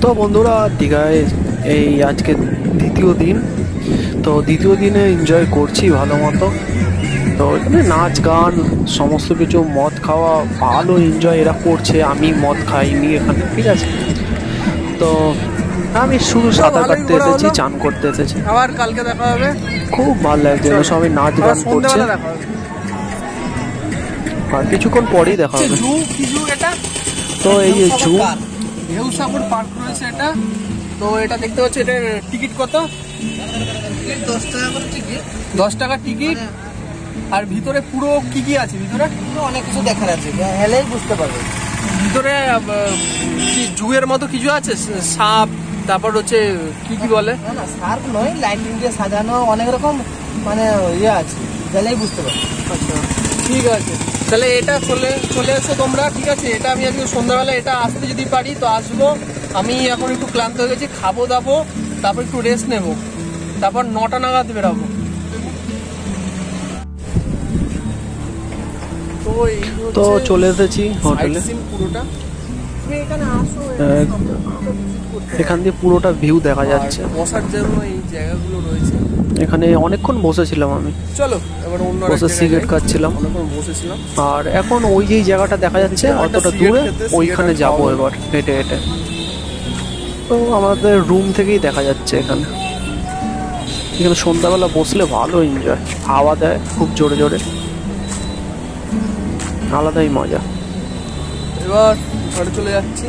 তো বন্ধুরা, দীঘায় এই আজকে দ্বিতীয় দিন। তো দ্বিতীয় দিনে এনজয় করছি ভালো মতো। তো এখানে নাচ গান সমস্ত কিছু, মদ খাওয়া, ভালো এনজয় এরা করছে। আমি মদ খাইনি এখানে, ঠিক আছে। তো আমি শুধু সাঁতার কাটতে এসেছি, চান করতে এসেছি। আবার কালকে দেখা হবে। খুব ভালো লাগছে, সবাই নাচ গান করছে। আর কিছুক্ষণ পরেই দেখা হবে। তো এই যে জু ঢেউ সাগর পার্ক রয়েছে এটা। তো এটা দেখতে পাচ্ছি, এটার টিকিট কত? 10 টাকা টিকিট। আর ভিতরে পুরো কি কি আছে? ভিতরে অনেক কিছু দেখার আছে, হেলেই বুঝতে পারবে। ভিতরে কি জুয়ের মতো কিছু আছে? সাপ, তারপর হচ্ছে কি কি বলে? না না, সার্ক নয়, লাইটিং দিয়ে সাজানো অনেক রকম মানে ইয়ে আছে, গেলেই বুঝতে পারবে। আচ্ছা, ঠিক আছে, তাহলে এটা চলে এসো তোমরা, ঠিক আছে। এটা আমি আজকে সন্ধ্যাবেলা এটা আসতে যদি পারি তো আসবো। আমি এখন একটু ক্লান্ত হয়ে গেছি, খাবো দাবো, তারপর একটু রেস্ট নেব, তারপর 9টা নাগাদ বেরাবো। তো চলে এসেছি হোটেলে। পুরোটা এখানে আসো, এখান দিয়ে পুরোটা ভিউ দেখা যাচ্ছে। বসার জন্য এই জায়গাগুলো রয়েছে। এখানে অনেকক্ষণ বসেছিলাম আমি। চলো এবার অন্য বসে সিগারেট খাচ্ছিলাম। অনেকক্ষণ বসেছিলাম। আর এখন ওই যে জায়গাটা দেখা যাচ্ছে অতটা দূরে, ওইখানে যাবো এবার হেঁটে হেঁটে। তো আমাদের রুম থেকেই দেখা যাচ্ছে এখানে। এখানে সন্ধ্যাবেলা বসলে ভালো এনজয়, হাওয়া দেয় খুব জোরে জোরে, আলাদাই মজা। এবার ঘরে চলে যাচ্ছি।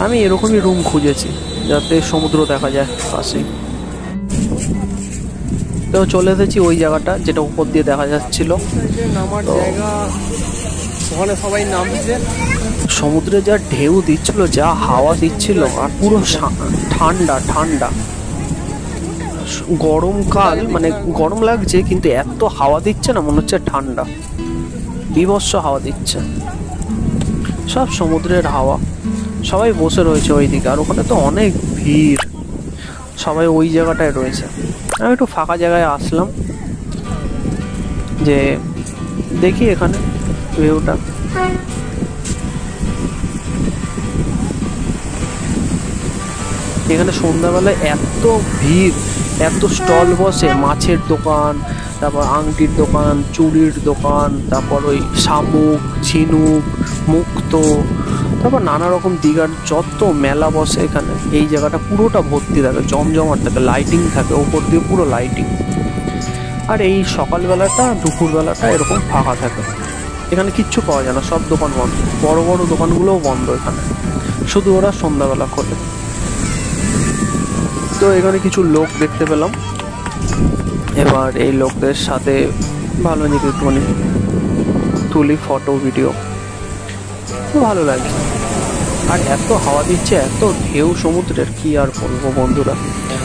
আমি এরকমই রুম খুঁজেছি যাতে সমুদ্র দেখা যায় পাশেই। তো চলে এসেছি ওই জায়গাটা যেটা উপর দিয়ে দেখা যাচ্ছিল নামার জায়গা। ওখানে সবাই নামছে। সমুদ্রে যা ঢেউ দিচ্ছিল, যা হাওয়া দিচ্ছিল, আর পুরো ঠান্ডা ঠান্ডা। গরমকাল, মানে গরম লাগছে কিন্তু এত হাওয়া দিচ্ছে না, মনে হচ্ছে ঠান্ডা, বীভৎস হাওয়া দিচ্ছে। সব সমুদ্রের হাওয়া। সবাই বসে রয়েছে ওইদিকে, আর ওখানে তো অনেক ভিড়, সবাই ওই জায়গাটায় রয়েছে। আমি একটু ফাঁকা জায়গায় আসলাম যে দেখি এখানে ভিউটা। এখানে সন্ধ্যাবেলায় এত ভিড়, এত স্টল বসে, মাছের দোকান, তারপর আংটির দোকান, চুড়ির দোকান, তারপর ওই শামুক, ঝিনুক, মুক্তো, তারপর নানা রকম দীঘার যত মেলা বসে এখানে। এই জায়গাটা পুরোটা ভর্তি থাকে, জমজমাট থাকে, লাইটিং থাকে, ওপর দিয়ে পুরো লাইটিং। আর এই সকালবেলাটা, দুপুরবেলাটা এরকম ফাঁকা থাকে। এখানে কিচ্ছু পাওয়া যায় না, সব দোকান বন্ধ, বড় বড় দোকানগুলোও বন্ধ এখানে, শুধু ওরা সন্ধ্যাবেলা খোলে। তো এখানে কিছু লোক দেখতে পেলাম। এবার এই লোকদের সাথে ভালো নিজেকে একটুখানি তুলি ফটো ভিডিও, ভালো লাগছে। আর এত হাওয়া দিচ্ছে, এত ঢেউ সমুদ্রের, কি আর বলবো বন্ধুরা।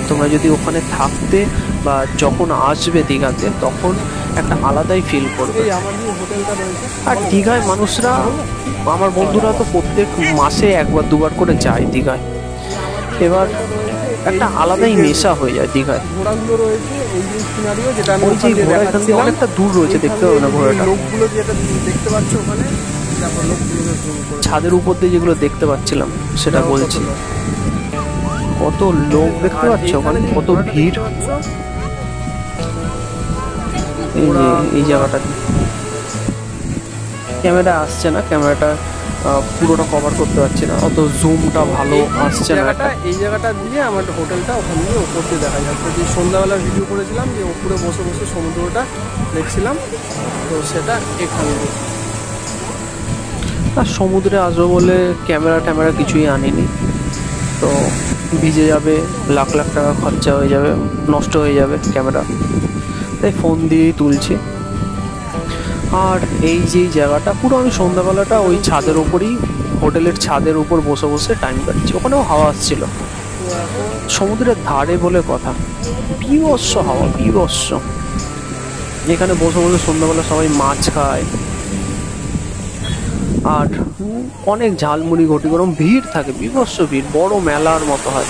তোমরা যদি ওখানে থাকতে বা যখন আসবে দীঘাতে, তখন একটা আলাদাই ফিল করবে। আর দীঘায় মানুষরা, আমার বন্ধুরা তো প্রত্যেক মাসে একবার দুবার করে যায় দীঘায়। এবার একটা আলাদাই নেশা হয়ে যায় দীঘায়। ঘোড়াগুলো রয়েছে, এই যে সিনারিও, যেটা আমি ওই যে ঘোড়া এখান থেকে অনেকটা দূর রয়েছে, দেখতে হবে না ঘোড়াটা। লোকগুলো যেটা দেখতে পাচ্ছ ওখানে, ছাদের উপর দিয়ে যেগুলো দেখতে পাচ্ছিলাম সেটা বলছি। কত লোক দেখতে পাচ্ছ ওখানে, কত ভিড়। এই জায়গাটাতে ক্যামেরা আসছে না, ক্যামেরাটা পুরোটা কভার করতে পারছি না, অত জুমটা ভালো আসছে না। এই জায়গাটা দিয়ে আমার হোটেলটা ওখান দিয়ে ওপর দিয়ে দেখা যাচ্ছে। যে সন্ধ্যাবেলা ভিডিও করেছিলাম, যে ওপরে বসে বসে সমুদ্রটা দেখছিলাম, তো সেটা এখানে। আর সমুদ্রে আসবো বলে ক্যামেরা কিছুই আনিনি, তো ভিজে যাবে, লাখ লাখ টাকা খরচা হয়ে যাবে, নষ্ট হয়ে যাবে ক্যামেরা, তাই ফোন দিয়েই তুলছি। আর এই যে জায়গাটা পুরো, আমি সন্ধ্যাবেলাটা ওই ছাদের ওপরই, হোটেলের ছাদের উপর বসে বসে টাইম কাটছি। ওখানেও হাওয়া আসছিল, সমুদ্রের ধারে বলে কথা, বীভৎস হাওয়া, বীভৎস। এখানে বসে বসে সন্ধ্যাবেলা সবাই মাছ খায়, আর অনেক ঝালমুড়ি, ঘটি গরম, ভিড় থাকে, বীভৎস ভিড়, বড় মেলার মতো হয়।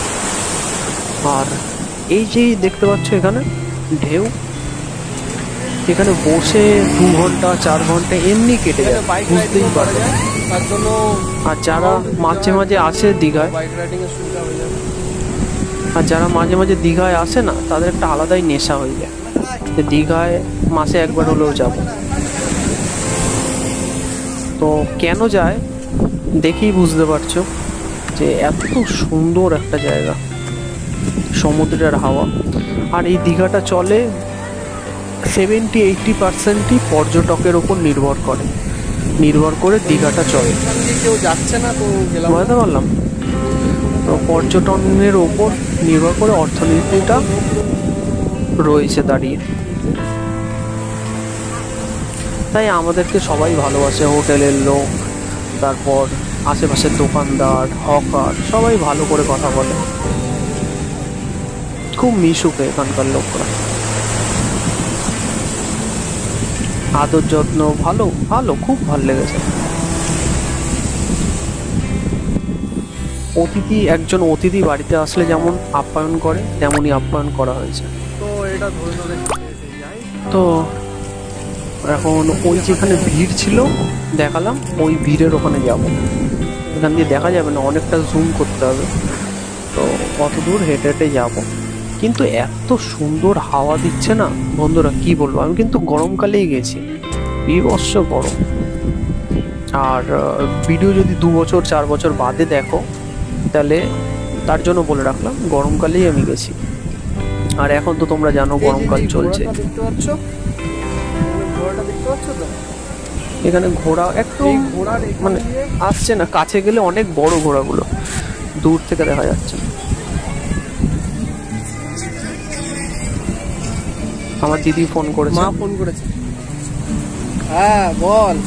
আর এই যে দেখতে পাচ্ছ এখানে ঢেউ, এখানে বসে 2 ঘন্টা 4 ঘন্টা এমনি কেটে যায়, বুঝতেই পারবে। তার জন্য আর যারা মাঝে মাঝে আসে দীঘায়, বাইক রাইডিং এর সুবিধা হয়ে যাবে। আর যারা মাঝে মাঝে দীঘায় আসে না, তাদের একটা আলাদাই নেশা হয়ে যায় যে দীঘায় মাসে একবার হলেও যাব। তো কেন যায় দেখেই বুঝতে পারছো যে এত সুন্দর একটা জায়গা, সমুদ্রের হাওয়া। আর এই দীঘাটা চলে 70-80% পর্যটকের ওপর নির্ভর করে দীঘাটা চলে। এখান দিয়ে কেউ যাচ্ছে না তো গেলাম। বুঝতে পারলাম। তো পর্যটনের ওপর নির্ভর করে অর্থনীতিটা রয়েছে দাঁড়িয়ে। তাই আমাদেরকে সবাই ভালোবাসে, হোটেলের লোক, তারপর আশেপাশের দোকানদার, হকার, সবাই ভালো করে কথা বলে, খুব মিশুকে এখানকার লোকরা। আদর যত্ন ভালো ভালো, খুব ভালো লেগেছে। একজন অতিথি বাড়িতে আসলে যেমন আপ্যায়ন করে, তেমনই আপ্যায়ন করা হয়েছে। তো এটা ধরে ধরে যাই। তো এখন ওই যেখানে ভিড় ছিল দেখালাম, ওই ভিড়ের ওখানে যাব। এখান দিয়ে দেখা যাবে না, অনেকটা জুম করতে হবে, তো কত দূর হেঁটে হেঁটে যাব। কিন্তু এত সুন্দর হাওয়া দিচ্ছে না বন্ধুরা, কি বলবো। আমি কিন্তু গরমকালেই গেছি, বিভৎস গরম। আর ভিডিও যদি 2 বছর 4 বছর বাদে দেখো, তাহলে তার জন্য বলে রাখলাম গরমকালেই আমি গেছি। আর এখন তো তোমরা জানো গরমকাল চলছে। দেখতে পাচ্ছ, ঘোড়াটা দেখতে পাচ্ছ তো? এখানে ঘোড়া একটু এই ঘোড়ার মানে আসছে না, কাছে গেলে অনেক বড় ঘোড়াগুলো, দূর থেকে দেখা যাচ্ছে না। আমার দিদি ফোন করেছে। মা ফোন করেছে। হ্যাঁ বল।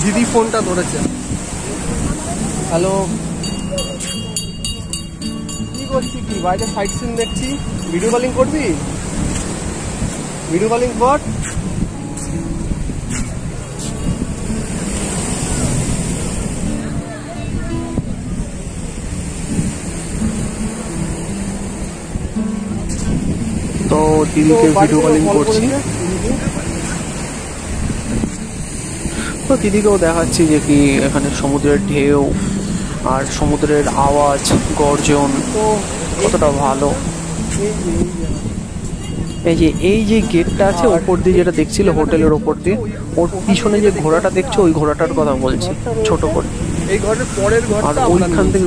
দিদি ফোনটা ধরেছে। হ্যালো, কি করছি? কি বাইরে সাইট সিন দেখছি। ভিডিও কলিং করবি? ভিডিও কলিং কর। তো দিদিকে ভিডিও কলিং করছি, তো দিদিকেও দেখাচ্ছি যে কি এখানে সমুদ্রের ঢেউ আর সমুদ্রের আওয়াজ, গর্জন তো কতটা ভালো। এই যে গেটটা আছে ওপর দিয়ে, যেটা দেখছিল হোটেলের ওপর দিয়ে, ওর পিছনে যে ঘোড়াটা দেখছো, ওই ঘোড়াটার কথা বলছি, ছোট করে। এই ঘরের পরের আর ঘরটা ওইখান থেকে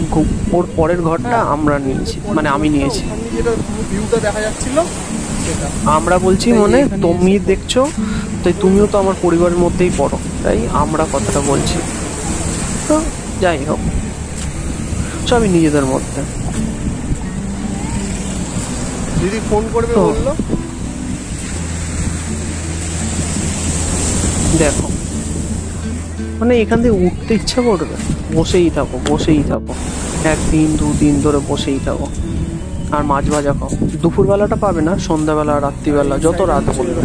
ওর পরের ঘরটা আমরা নিয়েছি, মানে আমি নিয়েছি। যেটা ভিউটা দেখা যাচ্ছিল সেটা। আমরা বলছি মানে তুমি দেখছো, তাই তুমিও তো আমার পরিবারের মধ্যেই পড়ো, তাই আমরা কথাটা বলছি। তো যাই হোক, সবই নিজেদের মধ্যে। দিদি ফোন করবে তো বললো। দেখো, মানে এখান থেকে উঠতে ইচ্ছা করবে, বসেই থাকো বসেই থাকো, 1 দিন 2 দিন ধরে বসেই থাকো। আর মাছ ভাজা খাও। দুপুরবেলাটা পাবে না, সন্ধ্যাবেলা, রাত্রিবেলা, যত রাত বলবে,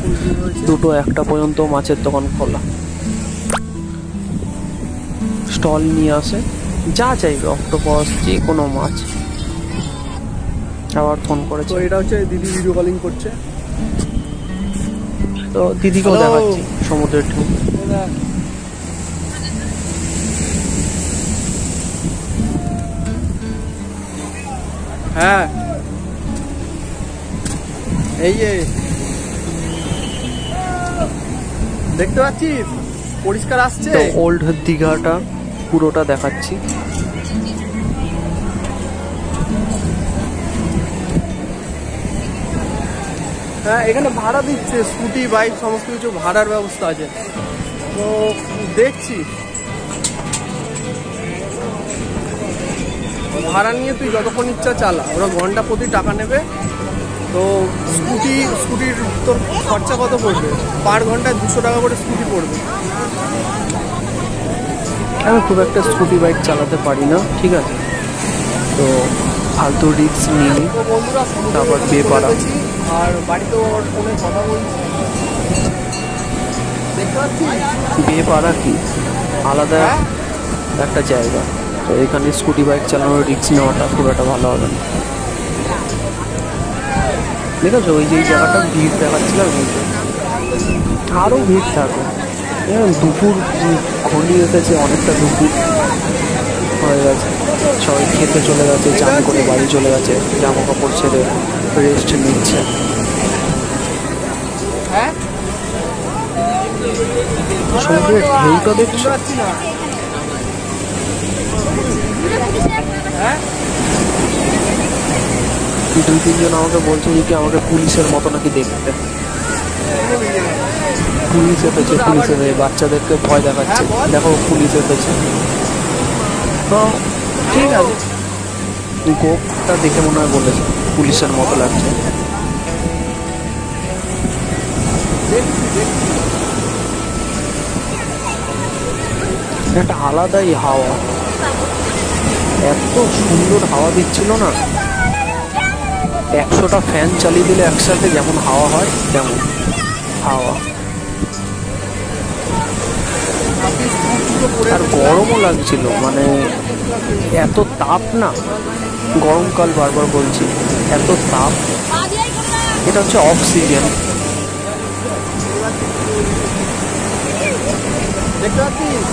2-1 পর্যন্ত মাছের দোকান খোলা। স্টল নিয়ে আসে, যা চাইবে, অক্টোপাস, যে কোনো মাছ। আবার ফোন তো করেছে, এটা হচ্ছে দিদি ভিডিও কলিং করছে। তো দিদিকেও Hello? দেখাচ্ছি সমুদ্রের ঢেউ। হ্যাঁ, এই যে দেখতে পাচ্ছিস পরিষ্কার আসছে। তো ওল্ড দীঘাটা পুরোটা দেখাচ্ছি। হ্যাঁ, এখানে ভাড়া দিচ্ছে, স্কুটি, বাইক, সমস্ত কিছু ভাড়ার ব্যবস্থা আছে। তো দেখছি, ভাড়া নিয়ে তুই যতক্ষণ ইচ্ছা চালা, ওরা ঘন্টা প্রতি টাকা নেবে। তো স্কুটির তোর খরচা কত পড়বে? পার ঘন্টায় 200 টাকা করে স্কুটি পড়বে। আমি খুব একটা স্কুটি বাইক চালাতে পারি না, ঠিক আছে, তো ফালতু রিস্ক নিই। তো বন্ধুরা, তারপর বেপারা। আর বাড়িতেও ওর ফোনে কথা বলছি, দেখতে পাচ্ছি। বেপারা কি আলাদা হ্যাঁ? একটা জায়গা, তো এখানে স্কুটি বাইক চালানোর রিস্ক নেওয়াটা খুব একটা ভালো হবে না। দেখেছো ওই যে জায়গাটা ভিড় দেখাচ্ছিলাম, আরও ভিড় থাকবে। দুপুর ঘনিয়ে এসেছে, অনেকটা দুপুর হয়ে গেছে, সবাই খেতে চলে গেছে, চান করে বাড়ি চলে গেছে, জামা কাপড় ছেড়ে রেস্ট নিচ্ছে। হ্যাঁ সমুদ্রের ঢেউটা দেখছো? হ্যাঁ দুই তিনজন আমাকে বলছে যে কি আমাকে পুলিশের মতো নাকি দেখতে। পুলিশ এসেছে, পুলিশ এসেছে, বাচ্চাদেরকে ভয় দেখাচ্ছে, দেখো পুলিশ এসেছে। তো ঠিক আছে, গোপটা দেখে মনে হয় বলেছে পুলিশের মতো লাগছে। একটা আলাদাই হাওয়া, এত সুন্দর হাওয়া দিচ্ছিল না, 100টা ফ্যান চালিয়ে দিলে একসাথে যেমন হাওয়া হয় তেমন হাওয়া। আর গরমও লাগছিল, মানে এত তাপ না, গরমকাল বারবার বলছি, এত তাপ। এটা হচ্ছে অক্সিজেন। দেখতে পাচ্ছিস?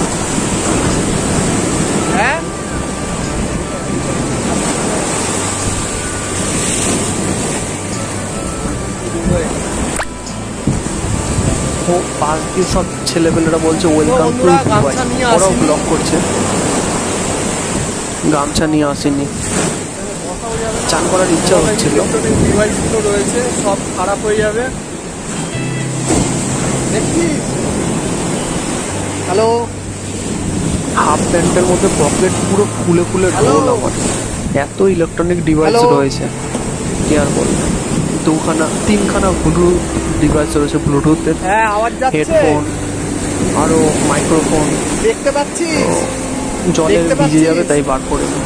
হ্যাঁ ও পাশ দিয়ে সব ছেলেপেলেরা বলছে ওয়েলকাম টু বন্ধুরা, দুবাই, গামছা নিয়ে ওরাও আসেনি। ব্লগ করছে। গামছা নিয়ে আসেনি, চান করার ইচ্ছা হচ্ছিল। ইলেকট্রনিক ডিভাইসগুলো রয়েছে, সব খারাপ হয়ে যাবে। দেখছিস? হ্যালো হাফ প্যান্টের মধ্যে পকেট পুরো ফুলে ফুলে হ্যালো। ঢোল আমার, এত ইলেকট্রনিক ডিভাইস হ্যালো। রয়েছে কি আর বলবো। তিনখানা ব্লুটুথ ডিভাইস রয়েছে, ব্লুটুথের হ্যাঁ আওয়াজ যাচ্ছে, হেডফোন, আরো মাইক্রোফোন। দেখতে পাচ্ছিস? জলে দেখতে ভিজে পাচ্ছিস? যাবে তাই বার করে নি।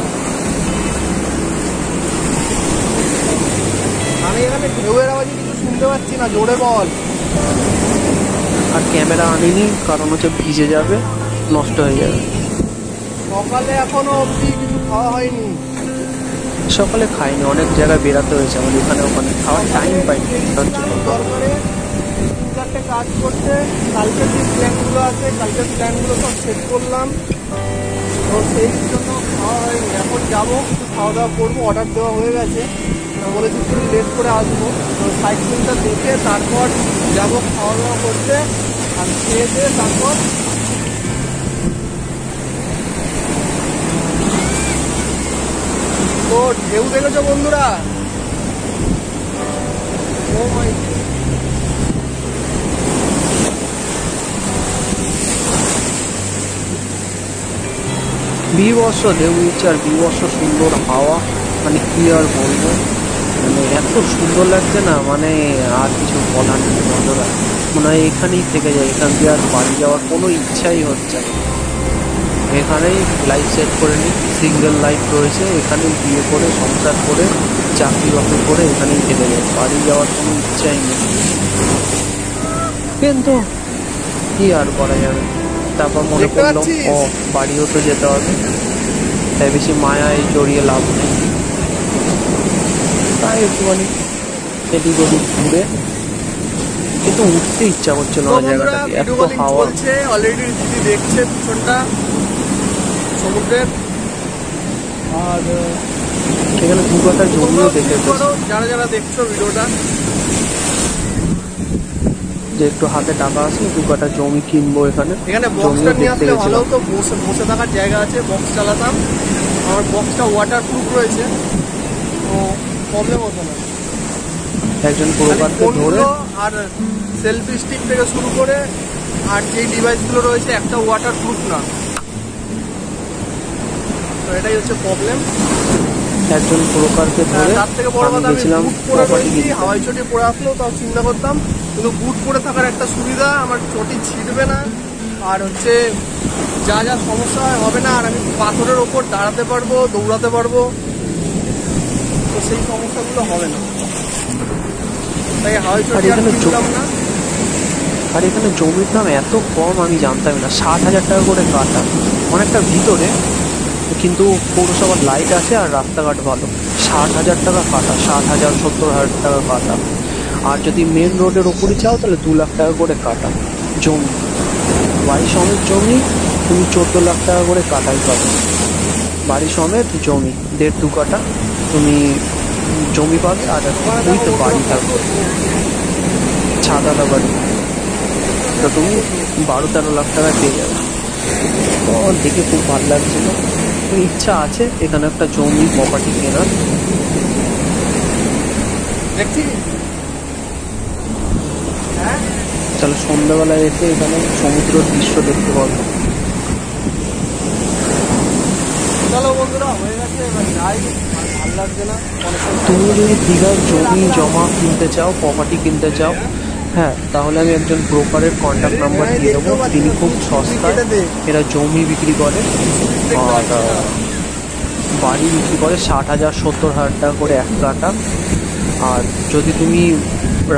আমি এখানে ঢেউয়ের আওয়াজ কিছু শুনতে পাচ্ছি না, জোরে বল। আর ক্যামেরা আনিনি, কারণ হচ্ছে ভিজে যাবে, নষ্ট হয়ে যাবে। সকালে এখনো অবধি কিছু খাওয়া হয়নি। সকালে খাইনি, অনেক জায়গায় বেরাতে হয়েছে আমার, এখানে ওখানে খাওয়ার টাইম পাইনি। তার জন্য দরকারে 3-4টে কাজ করতে, কালকের যে প্ল্যানগুলো আছে, কালকের প্ল্যানগুলো সব সেট করলাম, তো সেই জন্য খাওয়া হয়নি। এখন যাবো, কিছু খাওয়া দাওয়া করবো, অর্ডার দেওয়া হয়ে গেছে, বলেছি একটু লেট করে আসবো, তো সাইড সিনটা দেখে তারপর যাবো খাওয়া দাওয়া করতে, আর খেয়ে দিয়ে তারপর তো ঢেউ দেখেছো বন্ধুরা? ও মাই বিবর্ষ ঢেউ দিচ্ছে আর বিবর্ষ সুন্দর হাওয়া, মানে কি আর বলবো, মানে এত সুন্দর লাগছে না, মানে আর কিছু বলার নেই বন্ধুরা। মনে হয় এখানেই থেকে যায়, এখান দিয়ে আর বাড়ি যাওয়ার কোনো ইচ্ছাই হচ্ছে না। এখানেই লাইফ সেট করে নিই, সিঙ্গেল লাইফ রয়েছে, এখানেই বিয়ে করে সংসার করে চাকরি বাকরি করে এখানেই থেকে যায়, বাড়ি যাওয়ার কোনো ইচ্ছাই নেই। কিন্তু কি আর করা যাবে, তারপর মনে দেখতে করলো পাচ্ছিস? ও বাড়িও তো যেতে হবে, তাই বেশি মায়ায় জড়িয়ে লাভ নেই, তাই একটুখানি এদিক ওদিক ঘুরে, কিন্তু উঠতে ইচ্ছা করছিল তো না বন্ধুরা, জায়গাটা, এত ভিডিও কলিং হাওয়া। চলছে, অলরেডি দিদি দেখছে পিছনটা সমুদ্রের। আর এখানে দু কাটা জমিও তোমরাও দেখে click এসেছি, করো, যারা যারা দেখছো ভিডিওটা। যে একটু হাতে টাকা আসলে দু কাটা জমি কিনবো এখানে। এখানে জমিও বক্সটা নিয়ে দেখতে আসলে ভালো গেছিলাম। হতো, বসে বসে থাকার জায়গা আছে, বক্স চালাতাম। আমার বক্সটা ওয়াটার প্রুফ রয়েছে, তো প্রবলেম হতো না। একজন পুরোকারকে ধরে ফোনগুলো আর সেলফি স্টিক থেকে শুরু করে আর যে ডিভাইসগুলো রয়েছে একটা ওয়াটার প্রুফ না, তো এটাই হচ্ছে প্রবলেম। একজন পুরোকারকে ধরে তার থেকে বড় আমি কথা, আমি গেছিলাম বুট পরে প্রপার্টি রয়েছি, কিনতে। হাওয়াই চটি পরে আসলেও তাও চিন্তা করতাম, কিন্তু বুট পরে থাকার একটা সুবিধা, আমার চটি ছিঁড়বে না, আর হচ্ছে যা যা সমস্যা হবে না, আর আমি পাথরের ওপর দাঁড়াতে পারবো, দৌড়াতে পারবো, তো সেই সমস্যাগুলো হবে না, তাই হাওয়াই চটি আর এখানে কিনলাম না। আর এখানে জমির দাম এত কম আমি জানতাম না, 60,000 টাকা করে কাটা, অনেকটা ভিতরে, কিন্তু পৌরসভার লাইট আছে আর রাস্তাঘাট ভালো। 60,000 টাকা কাটা, 60,000 70,000 টাকা কাটা। আর যদি মেন রোডের ওপরে চাও তাহলে 2 লাখ টাকা করে কাটা জমি। বাড়ি সমেত জমি তুমি 14 লাখ টাকা করে কাটাই পাবে। বাড়ি সমেত জমি 1.5-2 কাঠা তুমি জমি পাবে, আর উইথ বাড়ি থাকবে, ছাদালা বাড়ি। তো তুমি 12-13 লাখ টাকা পেয়ে যাবে। তো দেখে খুব ভালো লাগছিল, তো ইচ্ছা আছে এখানে একটা জমি প্রপার্টি কেনার। দেখছি তাহলে সন্ধ্যাবেলায় এসে এখানে সমুদ্রের দৃশ্য দেখতে পাবো। চলো বন্ধুরা, হয়ে গেছে, এবার যাই, আর ভালো লাগছে না। তুমি যদি দীঘার জমি জমা কিনতে চাও, প্রপার্টি কিনতে চাও, হ্যাঁ, তাহলে আমি একজন ব্রোকারের কন্ট্যাক্ট নাম্বার দিয়ে দেবো। তিনি খুব সস্তায় এরা জমি বিক্রি করে আর বাড়ি বিক্রি করে 60,000-70,000 টাকা করে 1 কাঠা। আর যদি তুমি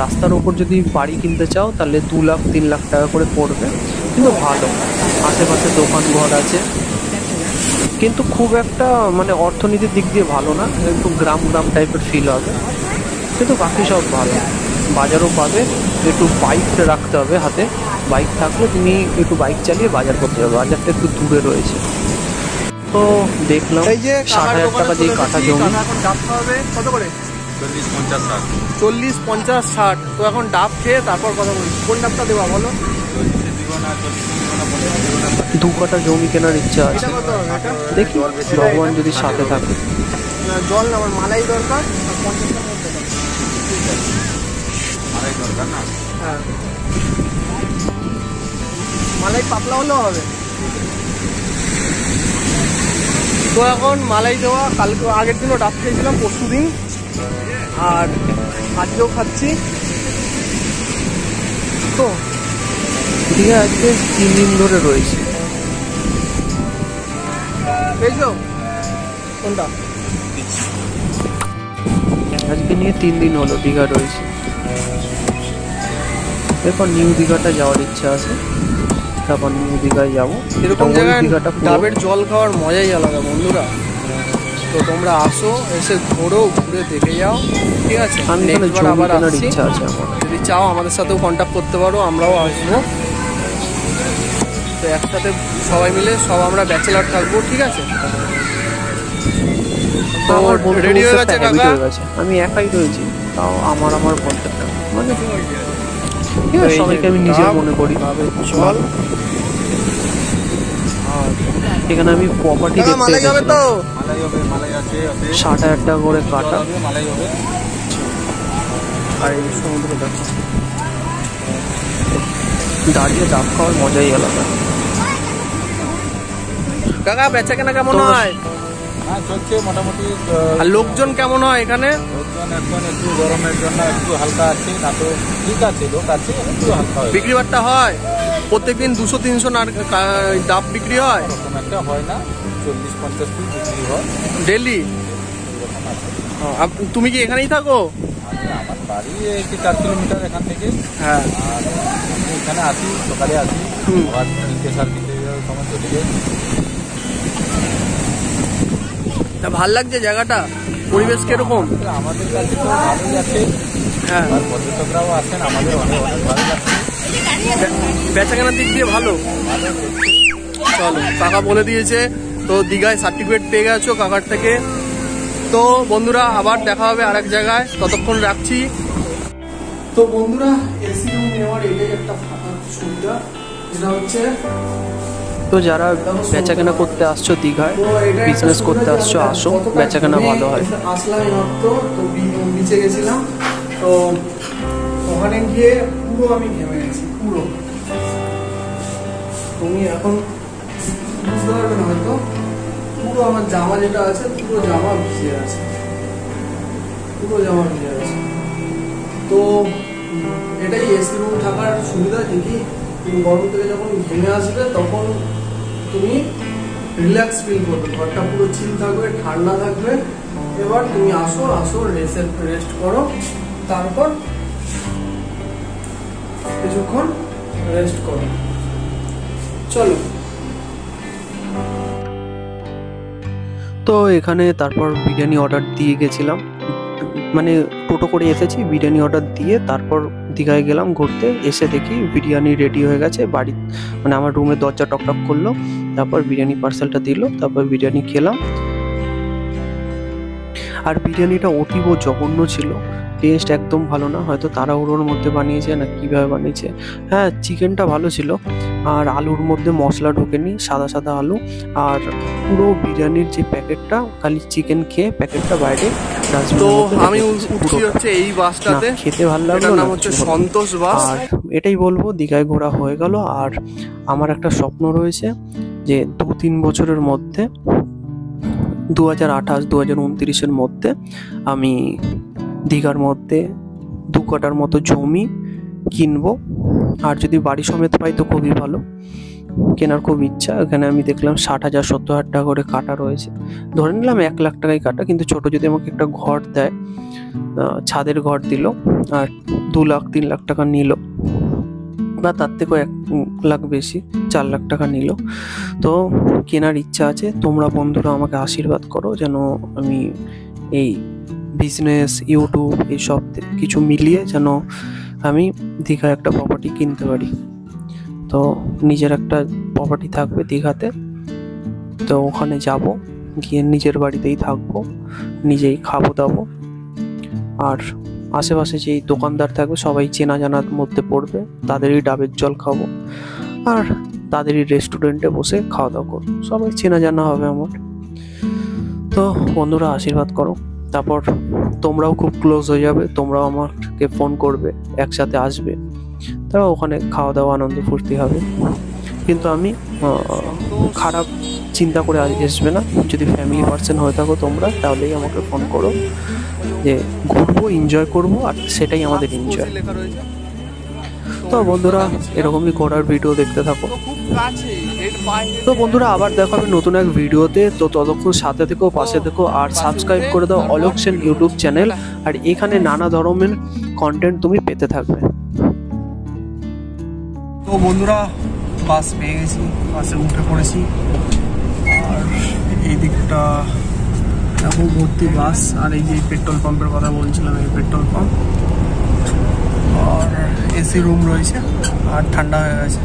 রাস্তার ওপর যদি বাড়ি কিনতে চাও তাহলে 2 লাখ-3 লাখ টাকা করে পড়বে, কিন্তু ভালো, আশেপাশে দোকান ঘর আছে, কিন্তু খুব একটা মানে অর্থনীতির দিক দিয়ে ভালো না, একটু গ্রাম টাইপের ফিল হবে, কিন্তু বাকি সব ভালো। বাজারও পাবে, একটু বাইক রাখতে হবে হাতে, বাইক থাকলে তুমি একটু বাইক চালিয়ে বাজার করতে যাবে, বাজারটা একটু দূরে রয়েছে। তো দেখলাম এই যে 60,000 টাকা দিয়ে কাঠা জমি। এখন ডাব খাওয়াবে কত করে? 40-50-60। 40-50-60। তো এখন ডাব খেয়ে তারপর কথা বলি, কোন ডাবটা দেওয়া বলো? 2 কাঠা জমি কেনার ইচ্ছা আছে, এটা কত হবে এটা? দেখি ভগবান যদি সাথে থাকে। জল না, আমার মালাই দরকার, আর 50 টাকার মধ্যে দাও। মালাই দরকার না? হ্যাঁ, মালাই পাতলা হলেও হবে। তো এখন মালাই দেওয়া, কালকে আগের দিনও ডাব খেয়েছিলাম, পরশু দিন, আর আজকেও খাচ্ছি। তো দীঘা আজকে 3 দিন ধরে রয়েছে। পেয়েছো কোনটা? আজকে নিয়ে 3 দিন হলো দীঘা রয়েছে। এরপর নিউ দীঘাটা যাওয়ার ইচ্ছা আছে, তারপর নিউ দীঘায় যাবো। এরকম ওই জায়গায় দীঘাটা পুরো ডাবের জল খাওয়ার মজাই আলাদা বন্ধুরা। তো তোমরা আসো, এসে ঘোরো, ঘুরে দেখে যাও, ঠিক আছে? আমি এখানে Next বার জমি আবার কেনার আসছি, ইচ্ছা আছে আমার। যদি চাও আমাদের সাথেও কন্ট্যাক্ট করতে পারো, আমরাও আসবো। তো একসাথে সবাই মিলে সব আমরা ব্যাচেলার থাকবো, ঠিক আছে? তো আমার বলতে রেডি হয়ে বলতে গেছে একটা habit কাকা? হয়ে গেছে। আমি একাই রয়েছি, তাও আমার বলতে মানে ঠিক আছে, সবাইকে আমি নিজের মনে করি। চল, আর এখানে আমি প্রপার্টি কাকা দেখতে মালাই যাবে তো? গেছিলাম, মালাই হবে, মালাই আছে, 60,000 টাকা করে কাটা। হবে, মালাই হবে। আর এই সমুদ্র দেখো, দাঁড়িয়ে ডাব খাওয়ার মজাই আলাদা। কাকা বেচা কেনা কেমন তোমরা- হয়? হ্যাঁ, চলছে মোটামুটি। আর লোকজন কেমন হয় এখানে? লোকজন এখন একটু গরমের জন্য একটু হালকা আছে, না তো ঠিক আছে, লোক আছে, একটু হালকা হয়। বিক্রি বাট্টা হয়? প্রত্যেকদিন 200-300 ডাব বিক্রি হয় ওরকম একটা হয় না, 40-50 পিস বিক্রি হয়, ডেলি? এরকম আছে। তুমি কি এখানেই থাকো? আমার বাড়ি এই 4 কিলোমিটার এখান থেকে। হ্যাঁ। আর আমি এখানে আসি, সকালে আসি, হুম। আবার তিনটে সাড়ে তিনটে সময় চলে যাই। তা ভাল লাগছে জায়গাটা, পরিবেশ কিরকম? আমাদের কাছে তো ভালোই আছে, হ্যাঁ, আর পর্যটকরাও আসেন, আমাদের অনেক অনেক ভালো লাগছে। বেচা কেনার দিক দিয়ে ভালো। চলো, কাকা বলে দিয়েছে। তো দীঘায় সার্টিফিকেট পেয়ে গেছো কাকার থেকে। তো বন্ধুরা আবার দেখা হবে আরেক জায়গায়, ততক্ষণ রাখছি। তো বন্ধুরা, এসি রুম নেওয়ার এটাই একটা সুবিধা, যেটা হচ্ছে তো যারা বেচাকেনা করতে আসছো দীঘায়, তো এটা একটা বিজনেস করতে সুবিধা, আসছো, যেটা আসো, গতকাল বেচাকেনা আমি ভালো হয়। আসলাম এইমাত্র, তো বিচে গেছিলাম, তো ওখানে গিয়ে পুরো আমি ঘেমে গেছি, পুরো। তুমি এখন বুঝতে পারবে না হয়তো, পুরো আমার জামা যেটা আছে, পুরো জামা ভিজে আছে, পুরো জামা ভিজে আছে। তো এটাই এসি রুম থাকার সুবিধা, যে কি তুমি গরম থেকে যখন ঘেমে আসবে তখন তুমি রিল্যাক্স ফিল করবে, ঘরটা পুরো চিল থাকবে, ঠান্ডা থাকবে। এবার তুমি আসো রেস্ট করো, তারপর কিছুক্ষণ রেস্ট করো। চলো। তো এখানে তারপর বিরিয়ানি অর্ডার দিয়ে গেছিলাম, মানে টোটো করে এসেছি, বিরিয়ানি অর্ডার দিয়ে তারপর দীঘায় গেলাম ঘুরতে। এসে দেখি বিরিয়ানি রেডি হয়ে গেছে বাড়ি, মানে আমার রুমের দরজা টকটক করলো, তারপর বিরিয়ানি পার্সেলটা দিল, তারপর বিরিয়ানি খেলাম। আর বিরিয়ানিটা অতীব জঘন্য ছিল, টেস্ট একদম ভালো না, হয়তো তাড়াহুড়োর মধ্যে বানিয়েছে না কীভাবে বানিয়েছে। হ্যাঁ, চিকেনটা ভালো ছিল, আর আলুর মধ্যে মশলা ঢোকেনি, সাদা সাদা আলু। আর পুরো বিরিয়ানির যে প্যাকেটটা, খালি চিকেন খেয়ে প্যাকেটটা বাইরে তো আমি উঠছি হচ্ছে এই বাসটাতে, খেতে ভালো লাগলো এটার না, নাম হচ্ছে সন্তোষ বাস। আর এটাই বলবো, দীঘায় ঘোরা হয়ে গেল। আর আমার একটা স্বপ্ন রয়েছে যে 2-3 বছরের মধ্যে, 2028-2029-এর মধ্যে আমি দীঘার মধ্যে 2 কাঠার মতো জমি কিনবো। আর যদি বাড়ি সমেত পাই তো খুবই ভালো, কেনার খুব ইচ্ছা। এখানে আমি দেখলাম 60,000-70,000 টাকা করে কাটা রয়েছে, ধরে নিলাম 1 লাখ টাকায় কাটা, কিন্তু ছোট যদি আমাকে একটা ঘর দেয়, ছাদের ঘর দিল, আর 2 লাখ 3 লাখ টাকা নিল, বা তার থেকেও 1 লাখ বেশি, 4 লাখ টাকা নিল, তো কেনার ইচ্ছা আছে। তোমরা বন্ধুরা আমাকে আশীর্বাদ করো যেন আমি এই বিজনেস, ইউটিউব এইসব কিছু মিলিয়ে যেন আমি দীঘায় একটা প্রপার্টি কিনতে পারি। তো নিজের একটা প্রপার্টি থাকবে দীঘাতে, তো ওখানে যাব, গিয়ে নিজের বাড়িতেই থাকবো, নিজেই খাবো দাবো, আর আশেপাশে যেই দোকানদার থাকবে সবাই চেনা জানার মধ্যে পড়বে, তাদেরই ডাবের জল খাবো, আর তাদেরই রেস্টুরেন্টে বসে খাওয়া দাওয়া করবো, সবাই চেনা জানা হবে আমার। তো বন্ধুরা আশীর্বাদ করো, তারপর তোমরাও খুব ক্লোজ হয়ে যাবে, তোমরাও আমাকে ফোন করবে, একসাথে আসবে, তারপর ওখানে খাওয়া দাওয়া আনন্দ ফুর্তি হবে। কিন্তু আমি খারাপ চিন্তা করে আসবে না, যদি ফ্যামিলি পার্সন হয়ে থাকো তোমরা, তাহলেই আমাকে ফোন করো, যে ঘুরবো, এনজয় করবো, আর সেটাই আমাদের এনজয়। লেখা রয়েছে। তো বন্ধুরা এরকমই ঘোরার ভিডিও দেখতে থাকো। খুব কাছে, তো বন্ধুরা আবার দেখা হবে নতুন এক ভিডিওতে, তো ততক্ষণ সাথে থেকো, পাশে থেকো, আর সাবস্ক্রাইব করে দাও অলোক সেন ইউটিউব চ্যানেল, আর এখানে নানা ধরনের কন্টেন্ট তুমি পেতে থাকবে। তো বন্ধুরা বাস পেয়ে গেছি, বাসে উঠে পড়েছি, আর এই দিকটা এখন ভর্তি বাস, আর এই যে পেট্রোল পাম্পের কথা বলছিলাম, এই পেট্রোল পাম্প, আর এসি রুম রয়েছে, আর ঠান্ডা হয়ে গেছে।